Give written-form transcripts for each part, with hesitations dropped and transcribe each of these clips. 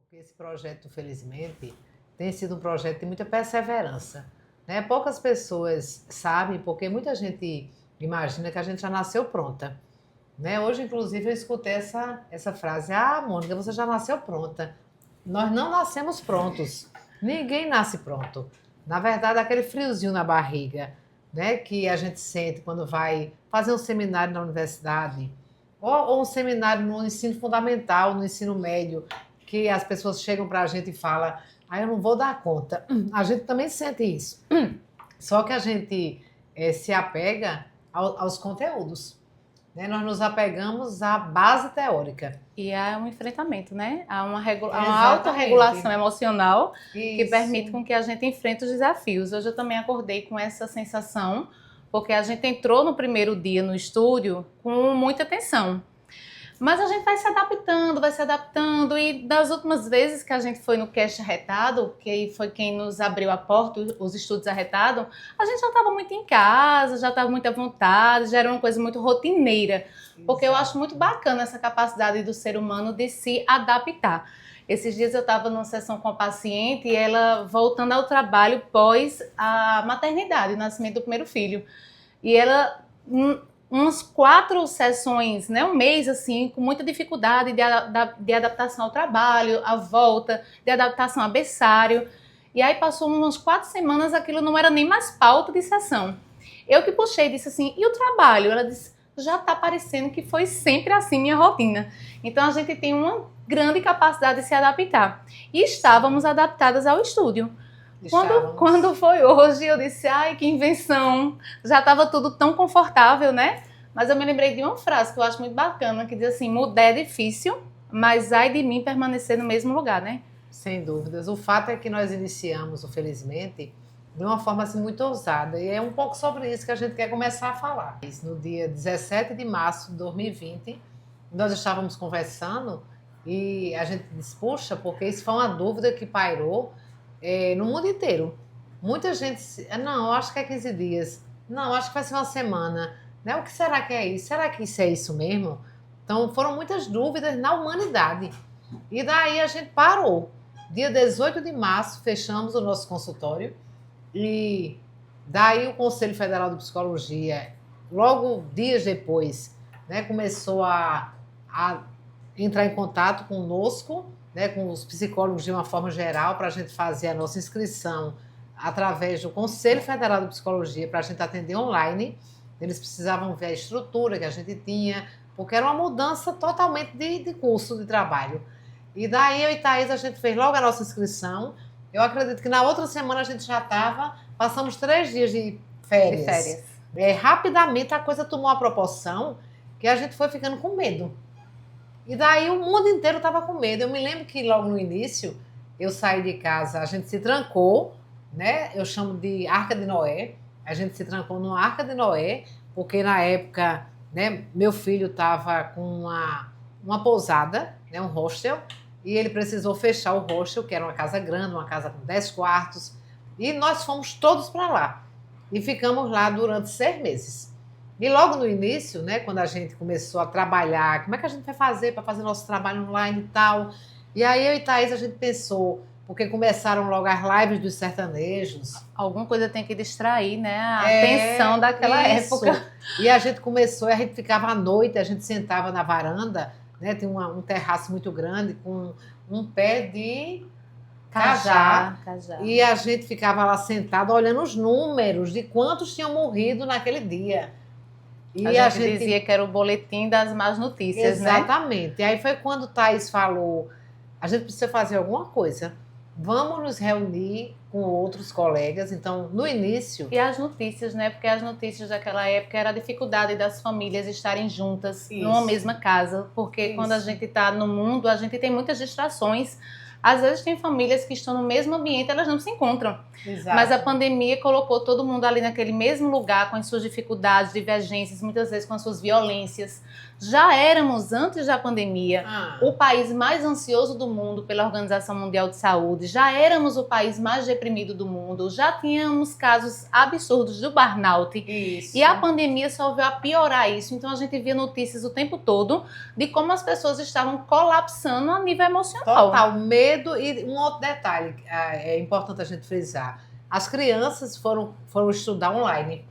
Porque esse projeto, felizmente, tem sido um projeto de muita perseverança, né? Poucas pessoas sabem, porque muita gente imagina que a gente já nasceu pronta, né? Hoje, inclusive, eu escutei essa frase: Ah, Mônica, você já nasceu pronta. Nós não nascemos prontos. Ninguém nasce pronto. Na verdade, aquele friozinho na barriga, né, que a gente sente quando vai fazer um seminário na universidade, ou um seminário no ensino fundamental, no ensino médio, que as pessoas chegam para a gente e falam: Ah, eu não vou dar conta. A gente também sente isso. Só que a gente se apega aos conteúdos, né? Nós nos apegamos à base teórica. E há um enfrentamento, né? Há uma Exatamente. autorregulação emocional que permite Isso. com que a gente enfrente os desafios. Hoje eu também acordei com essa sensação, porque a gente entrou no primeiro dia no estúdio com muita tensão. Mas a gente vai se adaptando, e das últimas vezes que a gente foi no Cast Arretado, que foi quem nos abriu a porta, os estúdios Arretado, a gente já estava muito em casa, já estava muito à vontade, já era uma coisa muito rotineira, porque eu acho muito bacana essa capacidade do ser humano de se adaptar. Esses dias eu estava numa sessão com a paciente e ela voltando ao trabalho pós a maternidade, o nascimento do primeiro filho. E ela umas 4 sessões, né, um mês assim, com muita dificuldade de adaptação ao trabalho, à volta, de adaptação a berçário. E aí passou umas 4 semanas, aquilo não era nem mais pauta de sessão. Eu que puxei, disse assim: e o trabalho? Ela disse: já está parecendo que foi sempre assim minha rotina. Então a gente tem uma grande capacidade de se adaptar. E estávamos adaptadas ao estúdio. Quando foi hoje, eu disse: ai, que invenção, já estava tudo tão confortável, né? Mas eu me lembrei de uma frase que eu acho muito bacana, que diz assim: mudar é difícil, mas ai de mim permanecer no mesmo lugar, né? Sem dúvidas. O fato é que nós iniciamos, o Felizmente, de uma forma assim, muito ousada. E é um pouco sobre isso que a gente quer começar a falar. No dia 17 de março de 2020, nós estávamos conversando e a gente disse: puxa, porque isso foi uma dúvida que pairou no mundo inteiro. Muita gente, não, eu acho que é 15 dias. Não, acho que vai ser uma semana. Né? O que será que é isso? Será que isso é isso mesmo? Então, foram muitas dúvidas na humanidade. E daí a gente parou. Dia 18 de março, fechamos o nosso consultório. E daí o Conselho Federal de Psicologia, logo dias depois, né, começou a entrar em contato conosco, né, com os psicólogos de uma forma geral, para a gente fazer a nossa inscrição através do Conselho Federal de Psicologia, para a gente atender online. Eles precisavam ver a estrutura que a gente tinha, porque era uma mudança totalmente de curso de trabalho. E daí eu e Thaís, a gente fez logo a nossa inscrição. Eu acredito que na outra semana a gente já estava, passamos 3 dias de férias. Rapidamente a coisa tomou uma proporção que a gente foi ficando com medo. E daí o mundo inteiro estava com medo. Eu me lembro que logo no início eu saí de casa, a gente se trancou, né? Eu chamo de Arca de Noé. A gente se trancou numa Arca de Noé, porque na época, né, meu filho estava com uma pousada, né, um hostel, e ele precisou fechar o hostel, que era uma casa grande, uma casa com 10 quartos, e nós fomos todos para lá. E ficamos lá durante 6 meses. E logo no início, né, quando a gente começou a trabalhar, como é que a gente vai fazer para fazer nosso trabalho online e tal? E aí eu e Thaís, a gente pensou, porque começaram logo as lives dos sertanejos. Alguma coisa tem que distrair, né? A atenção daquela época. E a gente começou, a gente ficava à noite, a gente sentava na varanda, né? Tem um terraço muito grande com um pé de cajá. E a gente ficava lá sentado olhando os números de quantos tinham morrido naquele dia. E a gente dizia que era o boletim das más notícias, né? Exatamente. E aí foi quando o Thaís falou: a gente precisa fazer alguma coisa. Vamos nos reunir com outros colegas. Então, no início... E as notícias, né? Porque as notícias daquela época era a dificuldade das famílias estarem juntas numa mesma casa. Porque quando a gente está no mundo, a gente tem muitas distrações. Às vezes tem famílias que estão no mesmo ambiente, elas não se encontram. Exato. Mas a pandemia colocou todo mundo ali naquele mesmo lugar, com as suas dificuldades, divergências, muitas vezes com as suas violências. Já éramos, antes da pandemia, Ah. o país mais ansioso do mundo pela Organização Mundial de Saúde, já éramos o país mais deprimido do mundo, já tínhamos casos absurdos do burnout. Isso. E a pandemia só veio a piorar isso. Então a gente via notícias o tempo todo de como as pessoas estavam colapsando a nível emocional. Total, medo. E um outro detalhe, é importante a gente frisar. As crianças foram estudar online.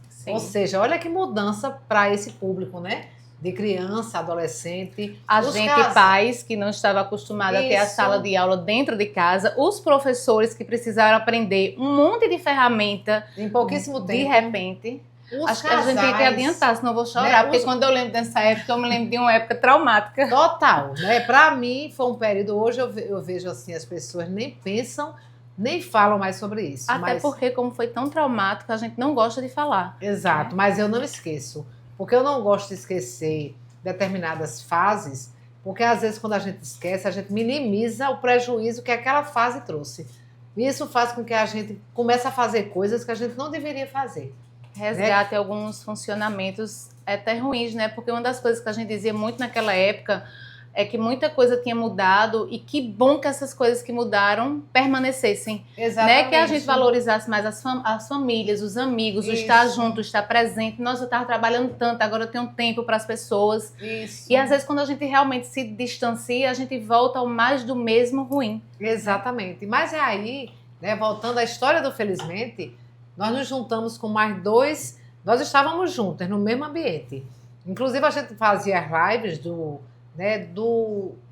Sim. Ou seja, olha que mudança para esse público, né? De criança, adolescente. A os gente, pais, que não estava acostumado a ter a Isso. sala de aula dentro de casa, os professores que precisaram aprender um monte de ferramenta em pouquíssimo de tempo. repente. Os Acho que a gente tem que casais, adiantar, senão eu vou chorar, né, porque os- quando eu lembro dessa época, eu me lembro de uma época traumática. Total, né? Para mim foi um período. Hoje eu vejo assim, as pessoas nem pensam, nem falam mais sobre isso. Até mas, porque, como foi tão traumático, a gente não gosta de falar. Exato, mas eu não esqueço. Porque eu não gosto de esquecer determinadas fases, porque às vezes quando a gente esquece, a gente minimiza o prejuízo que aquela fase trouxe. E isso faz com que a gente comece a fazer coisas que a gente não deveria fazer. Resgate alguns funcionamentos até ruins, né? Porque uma das coisas que a gente dizia muito naquela época é que muita coisa tinha mudado e que bom que essas coisas que mudaram permanecessem. Exatamente. Né? Que a gente valorizasse mais as famílias, os amigos, o Isso. estar junto, o estar presente. Nossa, eu estava trabalhando tanto, agora eu tenho tempo para as pessoas. Isso. E às vezes quando a gente realmente se distancia, a gente volta ao mais do mesmo ruim. Exatamente. Mas é aí, né, voltando à história do Felizmente, nós nos juntamos com mais dois, nós estávamos juntas no mesmo ambiente. Inclusive a gente fazia as lives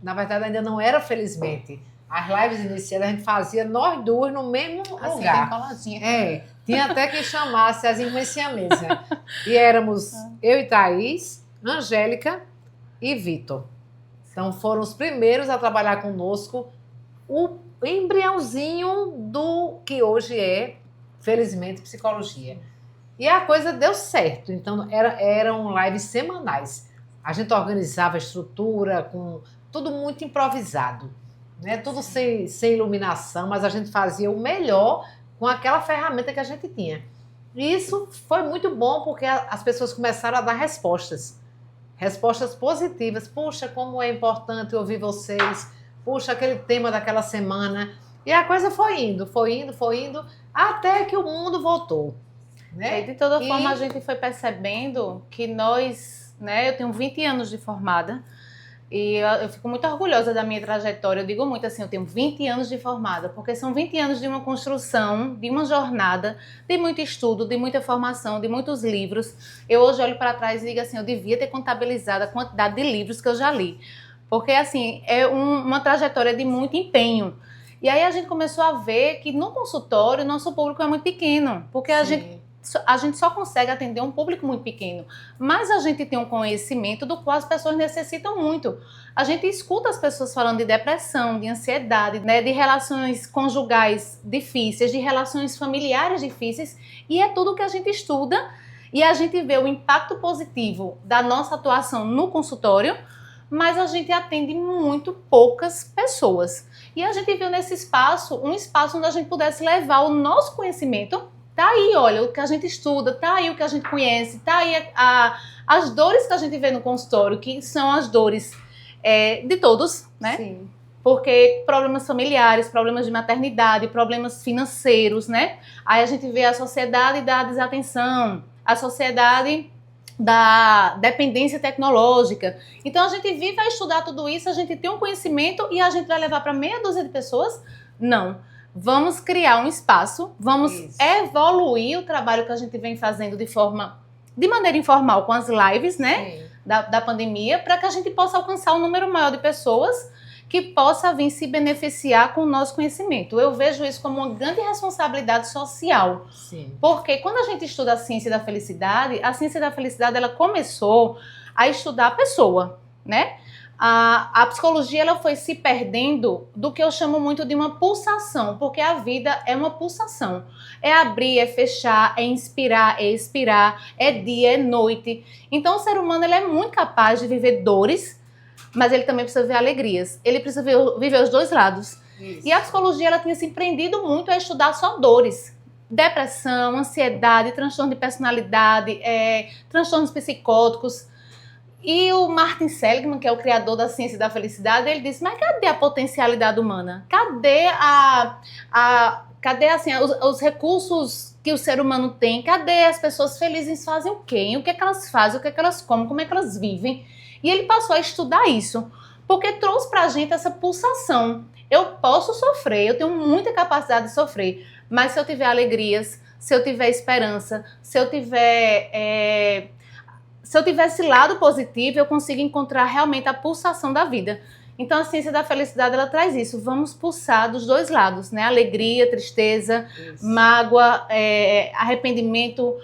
na verdade ainda não era Felizmente. As lives iniciais a gente fazia nós duas no mesmo Assim, lugar. bem coladinha. Tinha até quem chamasse as irmãs siamesas. E éramos eu e Thaís, Angélica e Vitor. Então foram os primeiros a trabalhar conosco o embriãozinho do que hoje é, felizmente, psicologia. E a coisa deu certo. Então eram lives semanais. A gente organizava a estrutura, com tudo muito improvisado. Né? Tudo sem iluminação, mas a gente fazia o melhor com aquela ferramenta que a gente tinha. E isso foi muito bom porque as pessoas começaram a dar respostas. Respostas positivas. Puxa, como é importante ouvir vocês. Puxa, aquele tema daquela semana. E a coisa foi indo, até que o mundo voltou. Né? E de toda forma, a gente foi percebendo que nós, né, eu tenho 20 anos de formada, e eu fico muito orgulhosa da minha trajetória. Eu digo muito assim, eu tenho 20 anos de formada, porque são 20 anos de uma construção, de uma jornada, de muito estudo, de muita formação, de muitos livros. Eu hoje olho para trás e digo assim, eu devia ter contabilizado a quantidade de livros que eu já li. Porque assim, é uma trajetória de muito empenho. E aí a gente começou a ver que no consultório, nosso público é muito pequeno, porque a gente só consegue atender um público muito pequeno, mas a gente tem um conhecimento do qual as pessoas necessitam muito. A gente escuta as pessoas falando de depressão, de ansiedade, né, de relações conjugais difíceis, de relações familiares difíceis, e é tudo que a gente estuda e a gente vê o impacto positivo da nossa atuação no consultório, mas a gente atende muito poucas pessoas. E a gente viu nesse espaço, um espaço onde a gente pudesse levar o nosso conhecimento. Tá aí, olha, o que a gente estuda, tá aí o que a gente conhece, tá aí as dores que a gente vê no consultório, que são as dores de todos, né? Sim. Porque problemas familiares, problemas de maternidade, problemas financeiros, né? Aí a gente vê a sociedade da desatenção, a sociedade da dependência tecnológica. Então a gente vive a estudar tudo isso, a gente tem um conhecimento e a gente vai levar para meia dúzia de pessoas? Não. Vamos criar um espaço, vamos evoluir o trabalho que a gente vem fazendo de maneira informal com as lives, né, da pandemia, para que a gente possa alcançar um número maior de pessoas que possa vir se beneficiar com o nosso conhecimento. Eu vejo isso como uma grande responsabilidade social. Sim. Porque quando a gente estuda a ciência da felicidade ela começou a estudar a pessoa, né? A psicologia ela foi se perdendo do que eu chamo muito de uma pulsação, porque a vida é uma pulsação. É abrir, é fechar, é inspirar, é expirar, é dia, é noite. Então o ser humano ele é muito capaz de viver dores, mas ele também precisa ver alegrias. Ele precisa viver os dois lados. Isso. E a psicologia ela tinha se empreendido muito a estudar só dores. Depressão, ansiedade, transtorno de personalidade, transtornos psicóticos. E o Martin Seligman, que é o criador da ciência da felicidade, ele disse, mas cadê a potencialidade humana? Cadê assim, os recursos que o ser humano tem? Cadê as pessoas felizes fazem o quê? O que é que elas fazem? O que é que elas comem? Como é que elas vivem? E ele passou a estudar isso, porque trouxe pra gente essa pulsação. Eu posso sofrer, eu tenho muita capacidade de sofrer, mas se eu tiver alegrias, se eu tiver esperança, se eu tiver esse lado positivo, eu consigo encontrar realmente a pulsação da vida. Então, a ciência da felicidade, ela traz isso. Vamos pulsar dos dois lados, né? Alegria, tristeza, mágoa, arrependimento,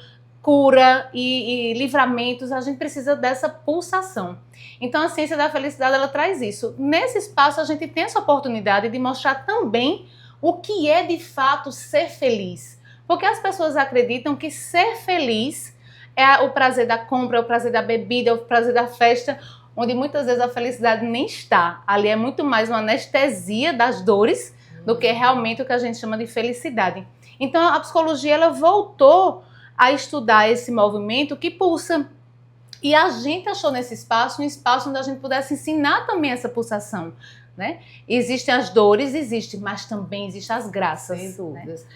cura e livramentos. A gente precisa dessa pulsação. Então, a ciência da felicidade, ela traz isso. Nesse espaço, a gente tem essa oportunidade de mostrar também o que é, de fato, ser feliz. Porque as pessoas acreditam que ser feliz é o prazer da compra, é o prazer da bebida, é o prazer da festa, onde muitas vezes a felicidade nem está. Ali é muito mais uma anestesia das dores do que realmente o que a gente chama de felicidade. Então a psicologia, ela voltou a estudar esse movimento que pulsa. E a gente achou nesse espaço um espaço onde a gente pudesse ensinar também essa pulsação, né? Existem as dores, mas também existem as graças. Sem dúvidas. Né?